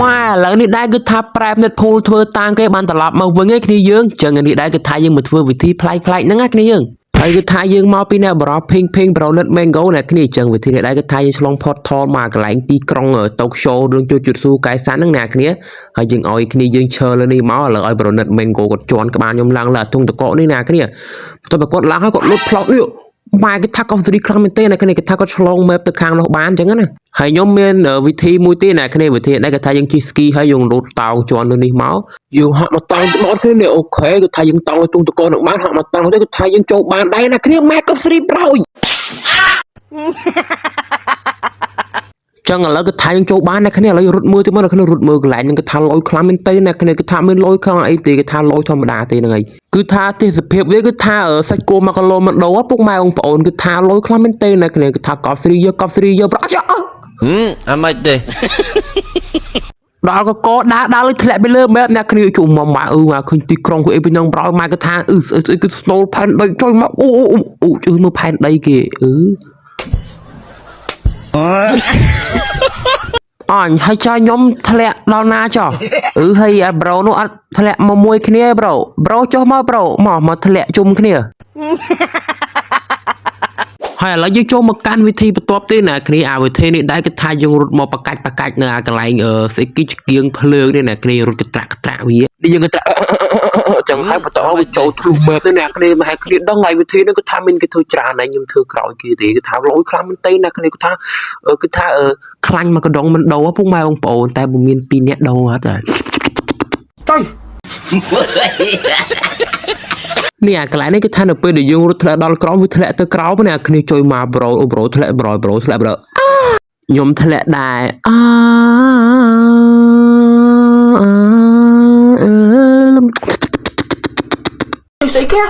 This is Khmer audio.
ម៉ែឥឡូវនេះដែរគឺថាប្រែបនិតភូលធ្វើតាំងគេបានត្រឡប់មកវិញឯគ្នាយើងចឹងនេះដែរគឺថាយើងមកធ្វើវិធីប្លែកហ្នឹងណាគ្នាយើងហើយគឺថាយើងមកពីអ្នកបរោះភីងប្រណិត Mango អ្នកគ្នាចឹងវិធីនេះដែរគឺថាយើងឆ្លង portal មកកន្លែងទីក្រុង Tokyo រឿងជួចស៊ូកែសានហ្នឹងអ្នកគ្នាហើយយើងឲ្យគ្នាយើងឈើលើនេះមកឥឡូវឲ្យប្រណិត Mango គាត់ជន់ក្បាលខ្ញុំឡើងលើអាទងតកកនេះអ្នកគ្នាបន្ទាប់ពីគាត់ឡើងហើយគាត់លុតផ្លោកនេះម៉ែគេថាគាត់សេរីខ្លាំងមែនទេអ្នកគ្នាគេថាគាត់ឆ្លង map ទៅខាងនោះបានចឹងណាហើយខ្ញុំមានវិធីមួយទៀតអ្នកគ្នាវិធីនេះគេថាយើងជិះស្គីហើយយើងលោតតោងជន់លើនេះមកយើងហាក់មកតោងទៅដល់គ្នានេះអូខេគេថាយើងតោងទងតកនឹងបានហាក់មកតោងទៅគេថាយើងចូលបានដែរអ្នកគ្នាម៉ែគាត់សេរីប្រោយចឹងឥឡូវគេថាយើងចូលបានអ្នកគ្នាឥឡូវរត់មើលទៅមកអ្នកគ្នារត់មើលកន្លែងហ្នឹងគេថាលយខ្លាំងមែនទេអ្នកគ្នាគេថាមានលយខ្លាំងអីទេគេថាលយធម្មតាទេហ្នឹងហើយគឺថាទេសភាពវាគឺថាសាច់គោ1គីឡូមិនដូរពុកម៉ែបងប្អូនគឺថាលយខ្លាំងមែនទេអ្នកគ្នាគេថាកប់ស្រីយកប្រអអាម៉េចទេដល់កកដើរលើធ្លាក់ពីលើមែបអ្នកគ្នាជុំមកម៉ែមកឃើញទីក្រុងគេអីពីនឹងប្រោយម៉ែគេថាគឺស្នូលផែនដីចុយមកអូជឿមើលផែនដីគេអញហើយចោលខ្ញុំធ្លាក់ដល់ណាចោះហើយអាប្រូនោះអត់ធ្លាក់មកមួយគ្នាប្រូចុះមកប្រូមកធ្លាក់ជុំគ្នាហើយឥឡូវយើងចូលមកកាន់វិធីបន្ទាប់ទៀតណាគ្នាអាវិធីនេះដែរគឺថាយើងរត់មកបកាច់នៅអាកន្លែងស្អីគីឆ្កៀងភ្លើងនេះណាគ្នារត់កត្រាក់វាយើងកត្រាក់ចឹងហើយបន្តវាចូលធ្លុះមើលទៅណាគ្នាមហាគ្នាដឹងហើយវិធីនេះគឺថាមានគេធ្វើច្រើនហើយខ្ញុំធ្វើក្រោយគេទេគឺថាលយខ្លាំងមែនទេណាគ្នាគឺថាខ្លាញ់មកកដងមិនដោពុកម៉ែបងប្អូនតែមិនមាន2នាក់ដោអត់ហើយចុយនេះអាកន្លែងនេះគឺថានៅពេលដែលយើងរត់ធ្លាក់ដល់ក្រោមវាធ្លាក់ទៅក្រោមណាគ្នាជួយមកប្រូធ្លាក់ប្រូខ្ញុំធ្លាក់ដែរស្អីគេ